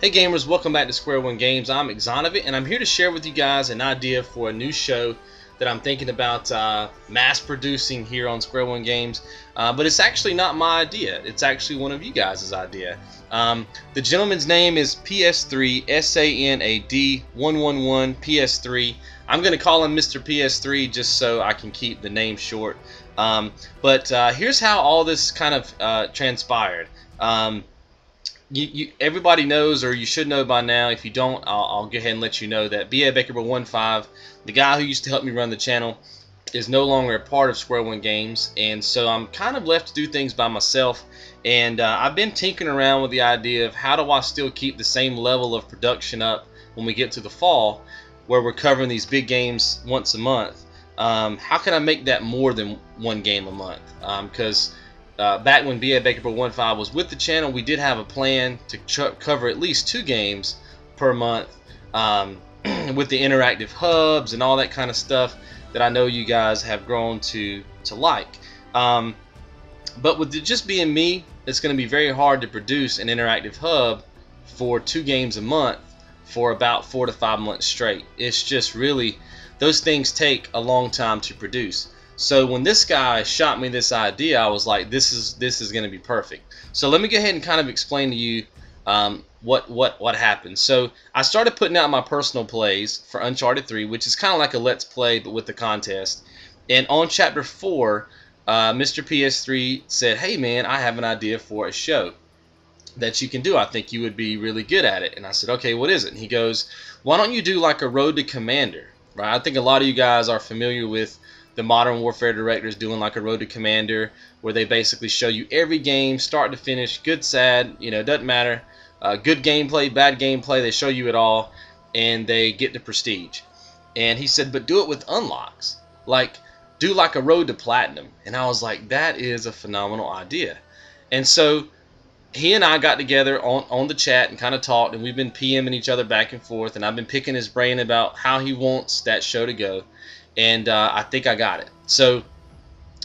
Hey gamers, welcome back to Square One Games. I'm Ep.01, and I'm here to share with you guys an idea for a new show that I'm thinking about mass producing here on Square One Games. But it's actually not my idea. It's actually one of you guys' idea. The gentleman's name is PS3 SANAD111 PS3. I'm going to call him Mr. PS3 just so I can keep the name short. But here's how all this kind of transpired. Everybody knows, or you should know by now. If you don't, I'll go ahead and let you know that bare-knuckle, the guy who used to help me run the channel, is no longer a part of Square One Games, and so I'm kind of left to do things by myself. And I've been tinkering around with the idea of how do I still keep the same level of production up when we get to the fall, where we're covering these big games once a month. How can I make that more than one game a month? Because back when bare-knuckle was with the channel, we did have a plan to cover at least 2 games per month with the interactive hubs and all that kind of stuff that I know you guys have grown to like. But with it just being me, it's going to be very hard to produce an interactive hub for 2 games a month for about 4 to 5 months straight. It's just really, those things take a long time to produce. So when this guy shot me this idea, I was like, this is going to be perfect. So let me go ahead and kind of explain to you what happened. So I started putting out my personal plays for Uncharted 3, which is kind of like a Let's Play but with the contest. And on Chapter 4, Mr. PS3 said, hey man, I have an idea for a show that you can do. I think you would be really good at it. And I said, okay, what is it? And he goes, why don't you do like a Road to Commander? Right? I think a lot of you guys are familiar with the Modern Warfare directors doing like a Road to Commander, where they basically show you every game start to finish, good, sad, doesn't matter, good gameplay, bad gameplay, they show you it all, and they get the prestige. And he said, but do it with unlocks, like do like a Road to Platinum. And I was like, that is a phenomenal idea. And so he and I got together on the chat and kind of talked, and we've been PMing each other back and forth, and I've been picking his brain about how he wants that show to go. And I think I got it. So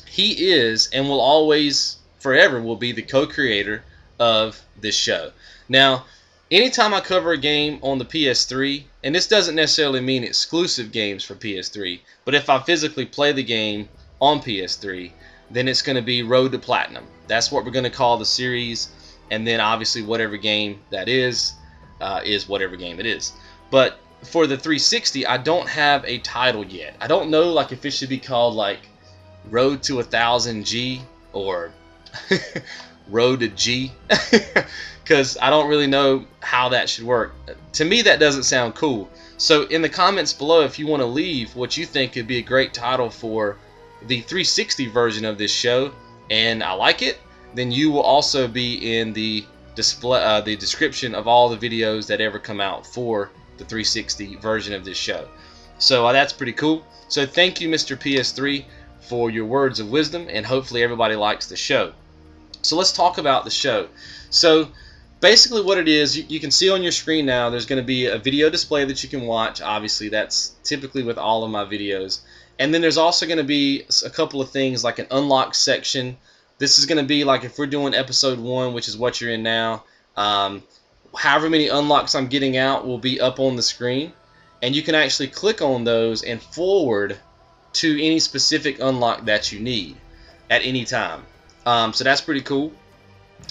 he is and will always forever will be the co-creator of this show. Now anytime I cover a game on the PS3, and this doesn't necessarily mean exclusive games for PS3, but if I physically play the game on PS3, then it's going to be Road to Platinum. That's what we're going to call the series. And then obviously whatever game that is whatever game it is. But for the 360, I don't have a title yet. I don't know like if it should be called like Road to 1000G or Road to G, because I don't really know how that should work. To me, that doesn't sound cool. So in the comments below, if you want to leave what you think could be a great title for the 360 version of this show, and I like it, then you will also be in the display, the description of all the videos that ever come out for the 360 version of this show. So that's pretty cool. So thank you, Mr. PS3, for your words of wisdom, and hopefully everybody likes the show. So let's talk about the show. So basically what it is, you can see on your screen now, there's going to be a video display that you can watch. Obviously that's typically with all of my videos. And then there's also going to be a couple of things like an unlock section. This is going to be like if we're doing episode 1, which is what you're in now, however many unlocks I'm getting out will be up on the screen, and you can actually click on those and forward to any specific unlock that you need at any time. So that's pretty cool.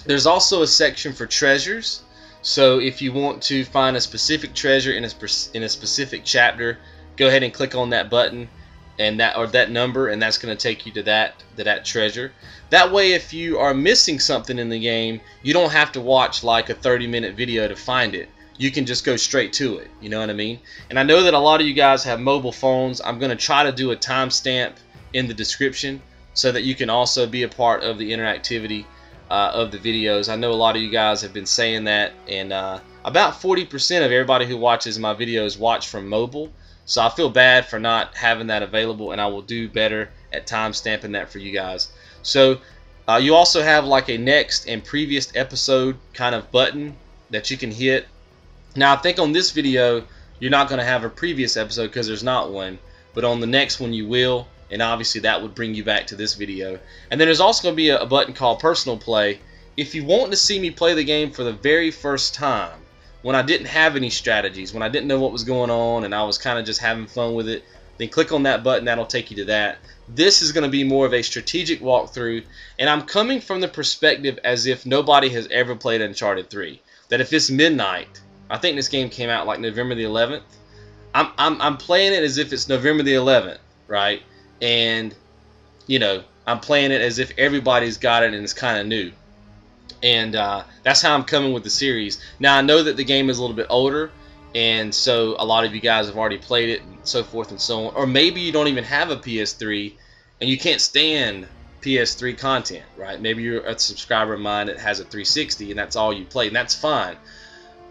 There's also a section for treasures, so if you want to find a specific treasure in a specific chapter, go ahead and click on that button and that number, and that's going to take you to that treasure. That way, if you are missing something in the game, you don't have to watch like a 30-minute video to find it. You can just go straight to it. You know what I mean? And I know that a lot of you guys have mobile phones. I'm going to try to do a timestamp in the description so that you can also be a part of the interactivity of the videos. I know a lot of you guys have been saying that, and about 40% of everybody who watches my videos watch from mobile. So I feel bad for not having that available, and I will do better at timestamping that for you guys. So you also have like a next and previous episode kind of button that you can hit. Now I think on this video you're not going to have a previous episode because there's not one, but on the next one you will, and obviously that would bring you back to this video. And then there's also going to be a button called Personal Play. If you want to see me play the game for the very first time, when I didn't have any strategies, when I didn't know what was going on and I was kind of just having fun with it, then click on that button. That'll take you to that. This is going to be more of a strategic walkthrough, and I'm coming from the perspective as if nobody has ever played Uncharted 3. That if it's midnight, I think this game came out like November the 11th. I'm playing it as if it's November the 11th, right? And you know, I'm playing it as if everybody's got it and it's kind of new. And that's how I'm coming with the series. Now I know that the game is a little bit older, and so a lot of you guys have already played it and so forth and so on. Or maybe you don't even have a PS3 and you can't stand PS3 content, right? Maybe you're a subscriber of mine that has a 360 and that's all you play, and that's fine,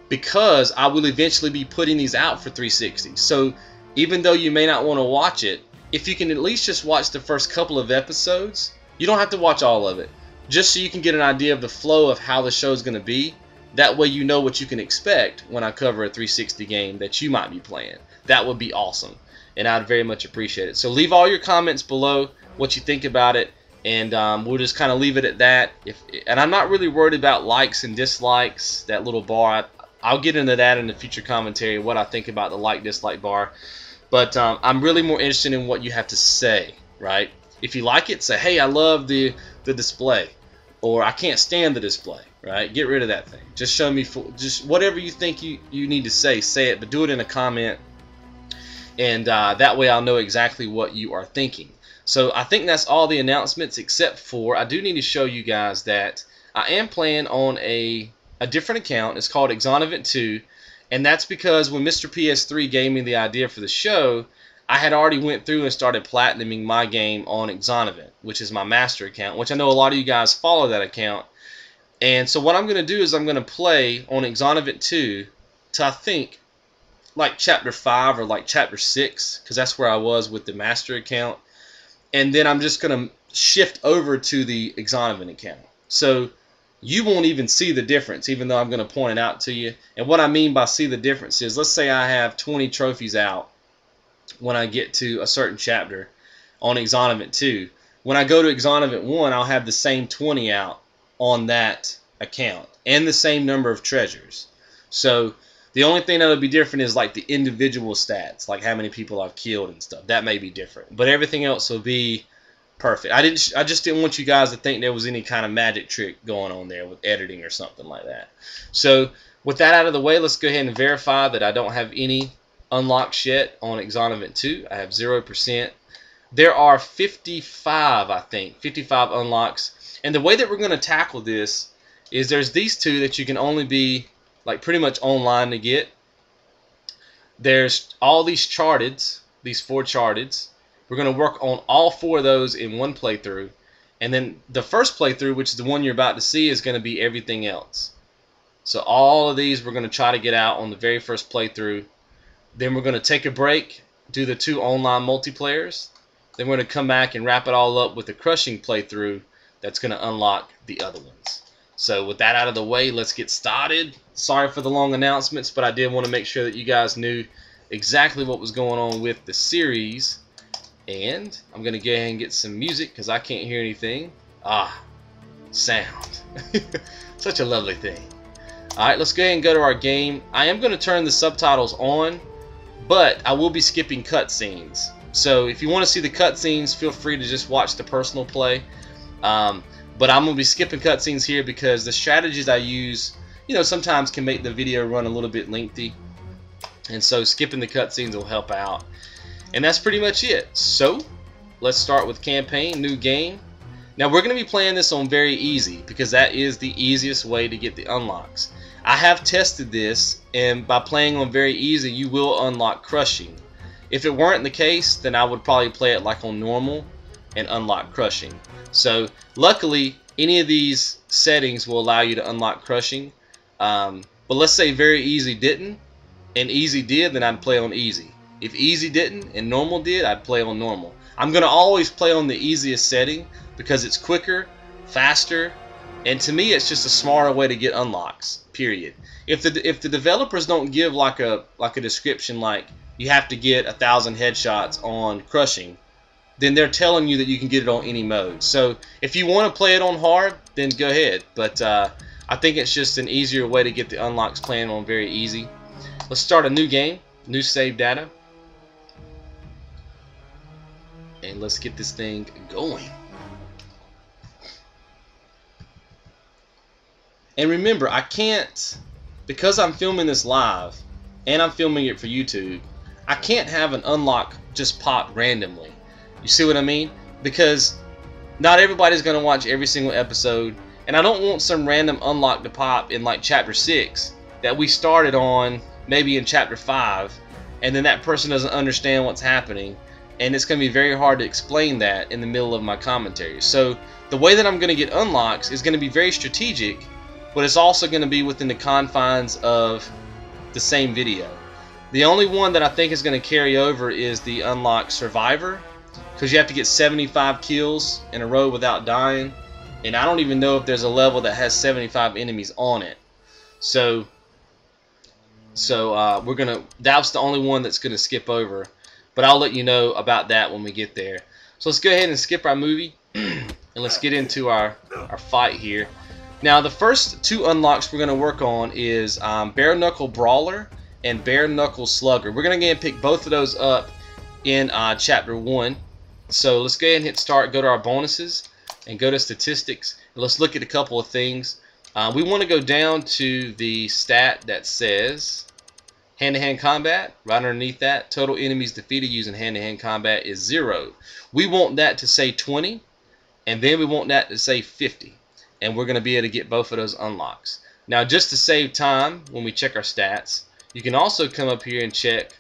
because I will eventually be putting these out for 360. So even though you may not want to watch it, if you can at least just watch the first couple of episodes, you don't have to watch all of it, just so you can get an idea of the flow of how the show is going to be. That way you know what you can expect when I cover a 360 game that you might be playing. That would be awesome, and I'd very much appreciate it. So leave all your comments below, what you think about it, and we'll just kind of leave it at that. And I'm not really worried about likes and dislikes, that little bar. I'll get into that in the future commentary, what I think about the like-dislike bar. But I'm really more interested in what you have to say, right? If you like it, say, hey, I love the display, or I can't stand the display, right? Get rid of that thing. Just show me, just whatever you think you need to say it, but do it in a comment, and that way I'll know exactly what you are thinking. So I think that's all the announcements, except for I do need to show you guys that I am playing on a different account. It's called Exonevent 2, and that's because when Mr. PS3 gave me the idea for the show, I had already went through and started platinuming my game on Exonevent, which is my master account, which I know a lot of you guys follow that account. And so what I'm going to do is I'm going to play on Exonevent 2 to, I think, like Chapter 5 or like Chapter 6, because that's where I was with the master account. And then I'm just going to shift over to the Exonevent account. So you won't even see the difference, even though I'm going to point it out to you. And what I mean by see the difference is, let's say I have 20 trophies out when I get to a certain chapter on Exonevent 2. When I go to Exonevent 1, I'll have the same 20 out on that account and the same number of treasures. So the only thing that will be different is like the individual stats, like how many people I've killed and stuff. That may be different, but everything else will be perfect. I just didn't want you guys to think there was any kind of magic trick going on there with editing or something like that. So with that out of the way, let's go ahead and verify that I don't have any unlocks yet on Exonevent 2. I have 0%. There are 55, I think, 55 unlocks. And the way that we're going to tackle this is there's these two that you can only be like pretty much online to get. There's all these charteds, these 4 charteds. We're going to work on all 4 of those in one playthrough. And then the first playthrough, which is the one you're about to see, is going to be everything else. So all of these we're going to try to get out on the very first playthrough. Then we're going to take a break, do the 2 online multiplayers. Then we're going to come back and wrap it all up with the crushing playthrough that's going to unlock the other ones. So with that out of the way, let's get started. Sorry for the long announcements, but I did want to make sure that you guys knew exactly what was going on with the series. And I'm going to go ahead and get some music because I can't hear anything. Ah, sound. Such a lovely thing. Alright, let's go ahead and go to our game. I am going to turn the subtitles on, but I will be skipping cutscenes. So if you want to see the cutscenes, feel free to just watch the personal play. But I'm going to be skipping cutscenes here because the strategies I use, you know, sometimes can make the video run a little bit lengthy. And so skipping the cutscenes will help out. And that's pretty much it. So let's start with campaign, new game. Now we're going to be playing this on very easy because that is the easiest way to get the unlocks. I have tested this, and by playing on very easy, you will unlock crushing. If it weren't the case, then I would probably play it like on normal and unlock crushing. So luckily, any of these settings will allow you to unlock crushing. But let's say very easy didn't, and easy did, then I'd play on easy. If easy didn't and normal did, I'd play on normal. I'm going to always play on the easiest setting because it's quicker, faster, and to me it's just a smarter way to get unlocks, period. If the developers don't give like a description like you have to get 1,000 headshots on crushing, then they're telling you that you can get it on any mode. So if you want to play it on hard, then go ahead. But I think it's just an easier way to get the unlocks playing on very easy. Let's start a new game, new save data, and let's get this thing going. And remember, I can't, because I'm filming this live and I'm filming it for YouTube, I can't have an unlock just pop randomly. You see what I mean? Because not everybody's going to watch every single episode, and I don't want some random unlock to pop in like chapter 6 that we started on maybe in chapter 5, and then that person doesn't understand what's happening, and it's going to be very hard to explain that in the middle of my commentary. So the way that I'm going to get unlocks is going to be very strategic, but it's also going to be within the confines of the same video. The only one that I think is going to carry over is the unlock Survivor, because you have to get 75 kills in a row without dying, and I don't even know if there's a level that has 75 enemies on it. So we're gonna, that's the only one that's gonna skip over, but I'll let you know about that when we get there. So let's go ahead and skip our movie and let's get into our fight here. Now the first two unlocks we're gonna work on is bare-knuckle Brawler and bare-knuckle Slugger. We're gonna go ahead and pick both of those up in chapter 1. So let's go ahead and hit start, go to our bonuses, and go to statistics. And let's look at a couple of things. We want to go down to the stat that says hand-to-hand combat. Right underneath that, total enemies defeated using hand-to-hand combat is 0. We want that to say 20, and then we want that to say 50. And we're going to be able to get both of those unlocks. Now, just to save time when we check our stats, you can also come up here and check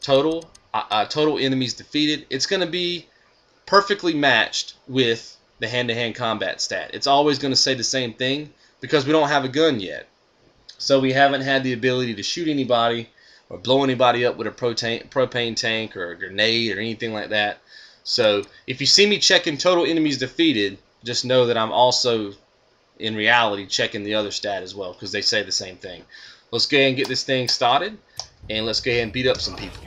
total enemies defeated. It's going to be perfectly matched with the hand-to-hand combat stat. It's always going to say the same thing because we don't have a gun yet. So we haven't had the ability to shoot anybody or blow anybody up with a propane tank or a grenade or anything like that. So if you see me checking total enemies defeated, just know that I'm also in reality checking the other stat as well, because they say the same thing. Let's go ahead and get this thing started, and let's go ahead and beat up some people.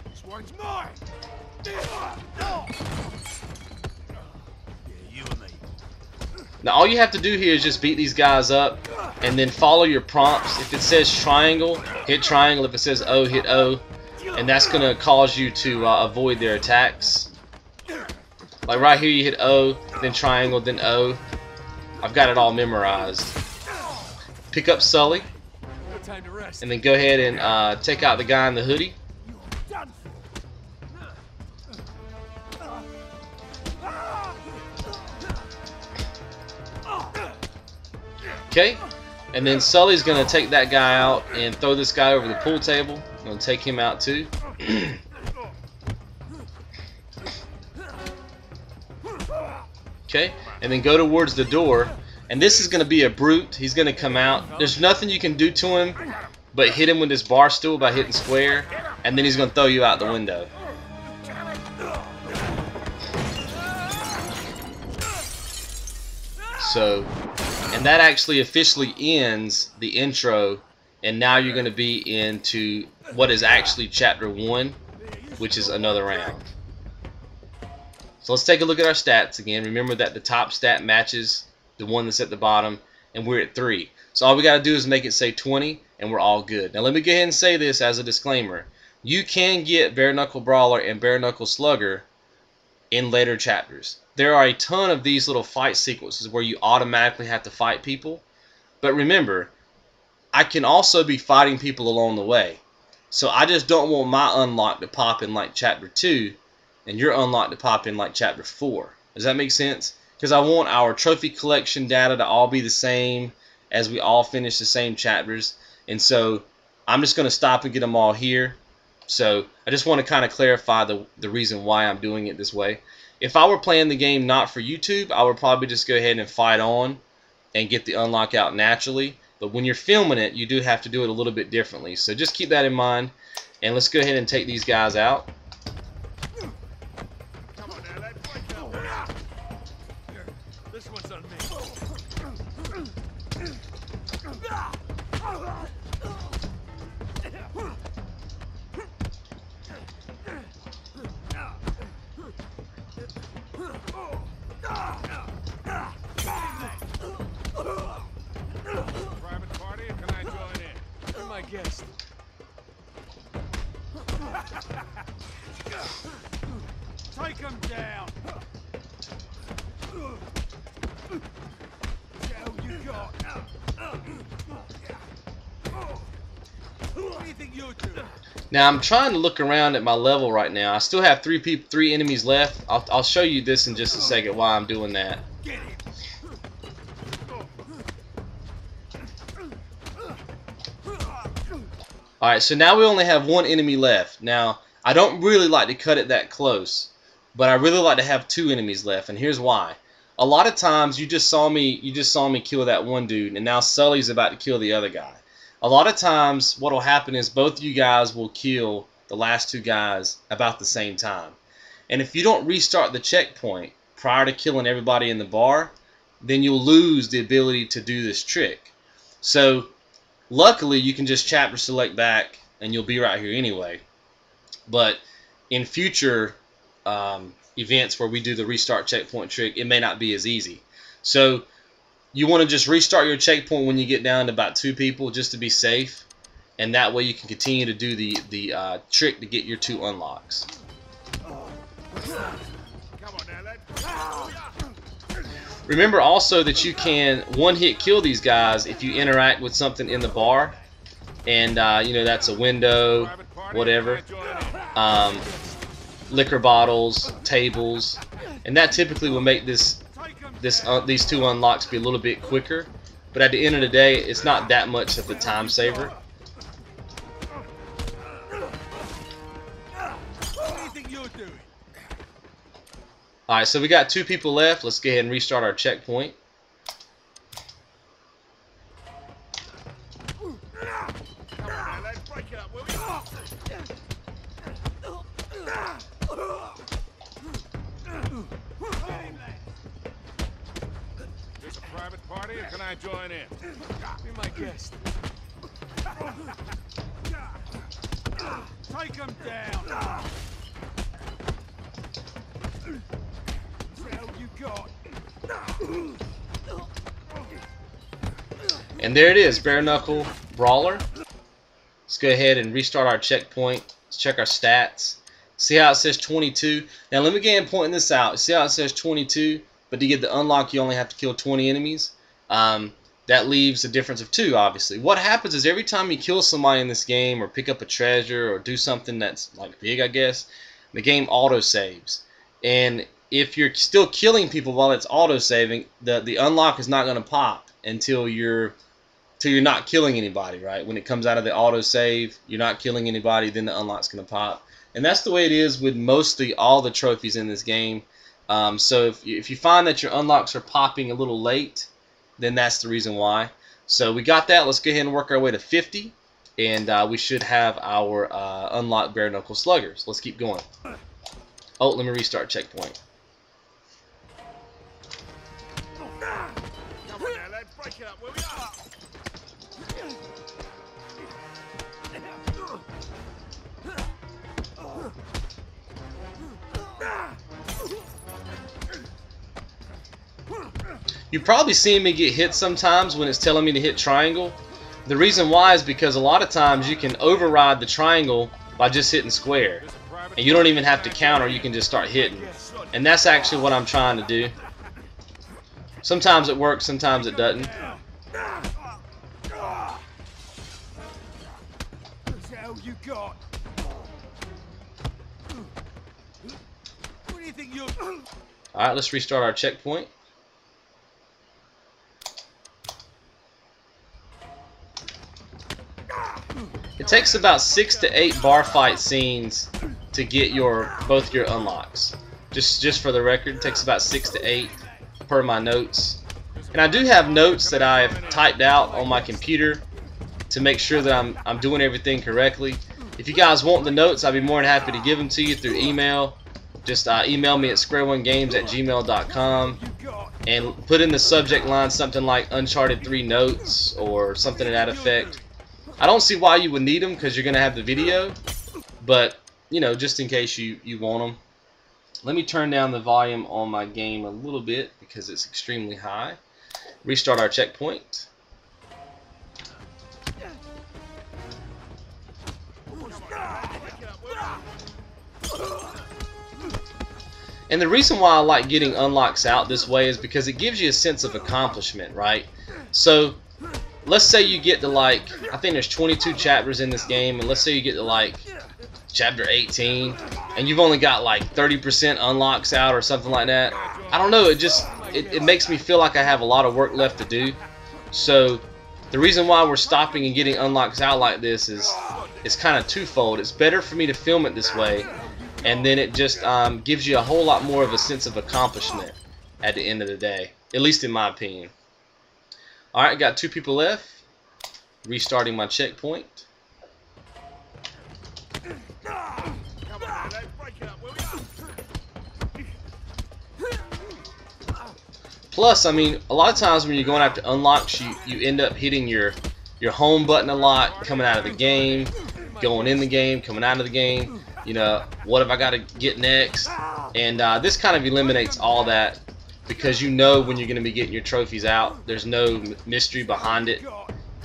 This one's mine. Now all you have to do here is just beat these guys up and then follow your prompts. If it says triangle, hit triangle. If it says O, hit O, and that's going to cause you to avoid their attacks. Like right here you hit O, then triangle, then O. I've got it all memorized. Pick up Sully and then go ahead and take out the guy in the hoodie. Okay, and then Sully's going to take that guy out and throw this guy over the pool table. I'm going to take him out too. Okay, and then go towards the door. And this is going to be a brute. He's going to come out. There's nothing you can do to him but hit him with this bar stool by hitting square, and then he's going to throw you out the window. So, and that actually officially ends the intro, and now you're going to be into what is actually chapter 1, which is another round. So let's take a look at our stats again. Remember that the top stat matches the one that's at the bottom, and we're at 3. So all we got to do is make it say 20, and we're all good. Now let me go ahead and say this as a disclaimer. You can get bare-knuckle Brawler and bare-knuckle Slugger in later chapters. There are a ton of these little fight sequences where you automatically have to fight people. But remember, I can also be fighting people along the way. So I just don't want my unlock to pop in like chapter 2 and your unlock to pop in like chapter 4. Does that make sense? Because I want our trophy collection data to all be the same as we all finish the same chapters. And so I'm just going to stop and get them all here. So I just want to kind of clarify the reason why I'm doing it this way. If I were playing the game not for YouTube, I would probably just go ahead and fight on and get the unlock out naturally. But when you're filming it, you do have to do it a little bit differently. So just keep that in mind. And let's go ahead and take these guys out. This one's on me. Now I'm trying to look around at my level right now. I still have three enemies left. I'll show you this in just a second why I'm doing that. Alright, so now we only have one enemy left. Now, I don't really like to cut it that close, but I really like to have 2 enemies left, and here's why. A lot of times you just saw me kill that one dude, and now Sully's about to kill the other guy. A lot of times what will happen is both of you guys will kill the last 2 guys about the same time. And if you don't restart the checkpoint prior to killing everybody in the bar, then you'll lose the ability to do this trick. So luckily you can just chapter select back and you'll be right here anyway. But in future events where we do the restart checkpoint trick, it may not be as easy. So you want to just restart your checkpoint when you get down to about 2 people just to be safe, and that way you can continue to do the trick to get your 2 unlocks. Remember also that you can one-hit kill these guys if you interact with something in the bar, and you know, that's a window, whatever, liquor bottles, tables, and that typically will make these 2 unlocks be a little bit quicker. But at the end of the day, it's not that much of a time saver. Alright, so we got 2 people left. Let's go ahead and restart our checkpoint. There's a private party, or can I join in? Be my guest. Take him down. And there it is, bare-knuckle brawler. Let's go ahead and restart our checkpoint. Let's check our stats. See how it says 22? Now let me go ahead and point this out. See how it says 22? But to get the unlock, you only have to kill 20 enemies. That leaves a difference of 2, obviously. What happens is every time you kill somebody in this game, or pick up a treasure, or do something that's like big, I guess, the game auto-saves. And if you're still killing people while it's auto-saving, the unlock is not going to pop until you're not killing anybody, right? When it comes out of the auto-save, you're not killing anybody, then the unlock's going to pop. And that's the way it is with mostly all the trophies in this game. So if you find that your unlocks are popping a little late, then that's the reason why. So we got that. Let's go ahead and work our way to 50, and we should have our unlocked bare-knuckle sluggers. Let's keep going. Oh, let me restart checkpoint. You've probably seen me get hit sometimes when it's telling me to hit triangle. The reason why is because a lot of times you can override the triangle by just hitting square. And you don't even have to counter, you can just start hitting. And that's actually what I'm trying to do. Sometimes it works, sometimes it doesn't. Alright, let's restart our checkpoint. It takes about 6 to 8 bar fight scenes to get both your unlocks. Just for the record, it takes about 6 to 8 per my notes. And I do have notes that I've typed out on my computer to make sure that I'm doing everything correctly. If you guys want the notes, I'd be more than happy to give them to you through email. Just email me at squareonegames@gmail.com and put in the subject line something like Uncharted 3 notes or something to that effect. I don't see why you would need them because you're going to have the video, but you know, just in case you want them. Let me turn down the volume on my game a little bit because it's extremely high. Restart our checkpoint. And the reason why I like getting unlocks out this way is because it gives you a sense of accomplishment, right? So let's say you get to like, I think there's 22 chapters in this game, and let's say you get to like chapter 18 and you've only got like 30% unlocks out or something like that. I don't know, it makes me feel like I have a lot of work left to do. So the reason why we're stopping and getting unlocks out like this is kind of twofold. It's better for me to film it this way, and then it just gives you a whole lot more of a sense of accomplishment at the end of the day, at least in my opinion. Alright, got 2 people left. Restarting my checkpoint. Plus, I mean, a lot of times when you're going after unlocks, you end up hitting your home button a lot, coming out of the game, going in the game, coming out of the game. You know, what have I got to get next? And this kind of eliminates all that, because you know when you're going to be getting your trophies out. There's no mystery behind it.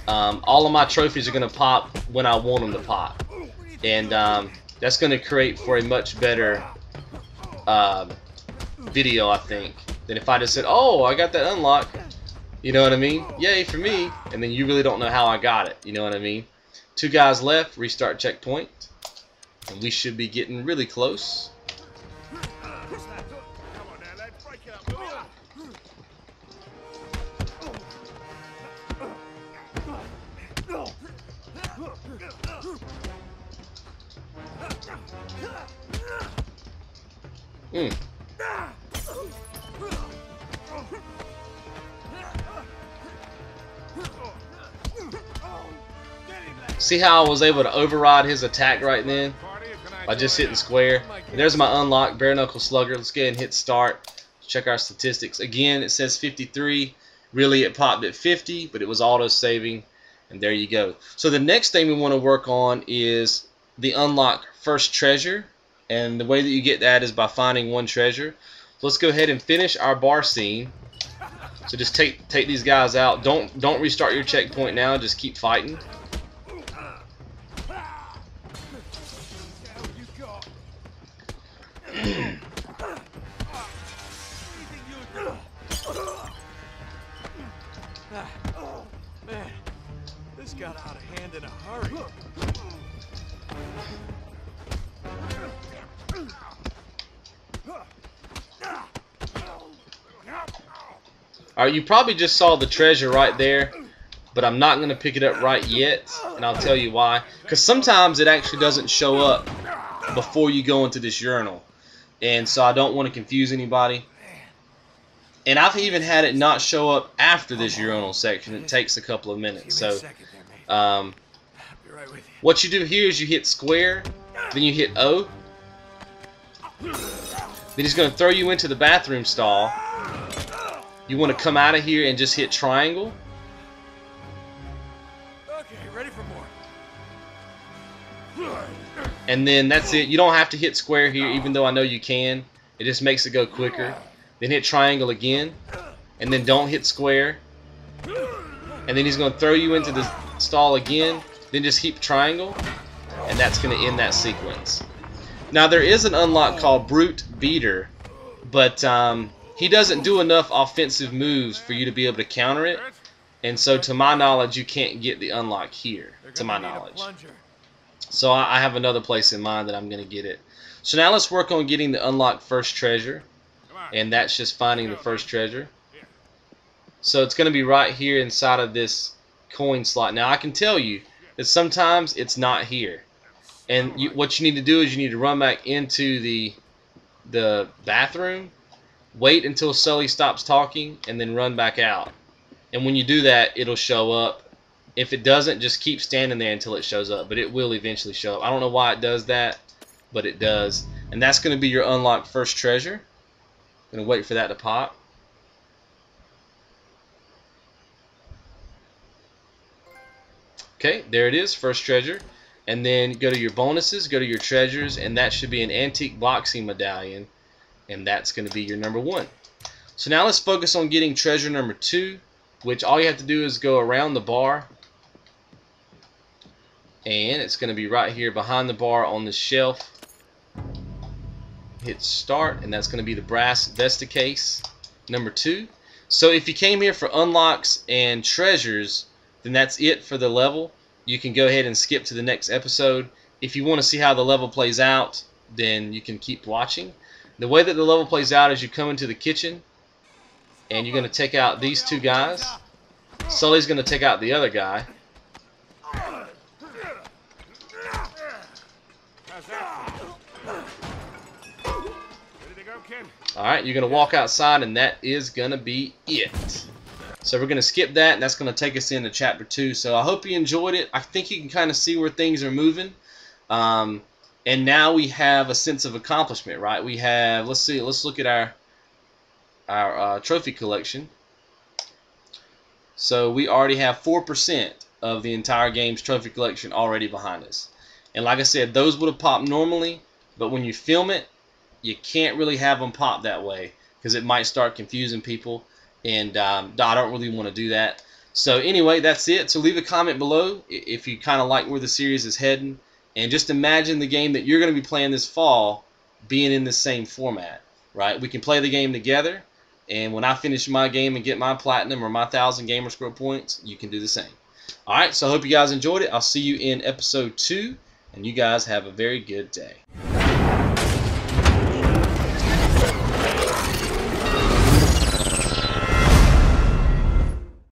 All of my trophies are going to pop when I want them to pop. And that's going to create for a much better video, I think, than if I just said, oh, I got that unlock. You know what I mean? Yay for me. And then you really don't know how I got it. You know what I mean? 2 guys left. Restart checkpoint. And we should be getting really close. See how I was able to override his attack right then by just hitting square? And there's my unlock, bare-knuckle slugger. Let's go ahead and hit start. Check our statistics. Again, it says 53. Really, it popped at 50, but it was auto-saving. And there you go. So the next thing we want to work on is the unlock first treasure. And the way that you get that is by finding 1 treasure. So let's go ahead and finish our bar scene. So just take these guys out. Don't restart your checkpoint now. Just keep fighting. Man, this got out of hand in a hurry. Alright, you probably just saw the treasure right there, but I'm not going to pick it up right yet, and I'll tell you why. Because sometimes it actually doesn't show up before you go into this urinal, and so I don't want to confuse anybody. And I've even had it not show up after this urinal section. It takes a couple of minutes. So what you do here is you hit square, then you hit O. Then he's going to throw you into the bathroom stall. You want to come out of here and just hit triangle. Okay, ready for more. And then that's it. You don't have to hit square here, even though I know you can. It just makes it go quicker. Then hit triangle again, and then don't hit square. And then he's going to throw you into the stall again. Then just hit triangle, and that's going to end that sequence. Now there is an unlock called Brute Beater, but he doesn't do enough offensive moves for you to be able to counter it. And so to my knowledge, you can't get the unlock here, to my knowledge. So I have another place in mind that I'm going to get it. So now let's work on getting the unlock first treasure. And that's just finding the first treasure. So it's going to be right here inside of this coin slot. Now I can tell you that sometimes it's not here. And what you need to do is you need to run back into the bathroom, wait until Sully stops talking, and then run back out. And when you do that, it'll show up. If it doesn't, just keep standing there until it shows up. But it will eventually show up. I don't know why it does that, but it does. And that's going to be your unlock first treasure. I'm going to wait for that to pop. Okay, there it is, first treasure. And then go to your bonuses, go to your treasures, and that should be an antique boxing medallion. And that's going to be your number 1. So now let's focus on getting treasure number 2, which all you have to do is go around the bar. And it's going to be right here behind the bar on the shelf. hit start, and that's going to be the brass Vesta Case number 2. So if you came here for unlocks and treasures, then that's it for the level. You can go ahead and skip to the next episode. If you want to see how the level plays out, then you can keep watching. The way that the level plays out is you come into the kitchen and you're going to take out these 2 guys. Sully's going to take out the other guy. Alright, you're going to walk outside, and that is going to be it. So we're going to skip that, and that's going to take us into Chapter 2. So I hope you enjoyed it. I think you can kind of see where things are moving. And now we have a sense of accomplishment, right? We have, let's look at our trophy collection. So we already have 4% of the entire game's trophy collection already behind us. And like I said, those would have popped normally, but when you film it, you can't really have them pop that way because it might start confusing people, and I don't really want to do that. So anyway, that's it. So leave a comment below if you kind of like where the series is heading, and just imagine the game that you're going to be playing this fall being in the same format, right? We can play the game together, and when I finish my game and get my platinum or my 1,000 gamer score points, you can do the same. Alright, so I hope you guys enjoyed it. I'll see you in episode 2, and you guys have a very good day.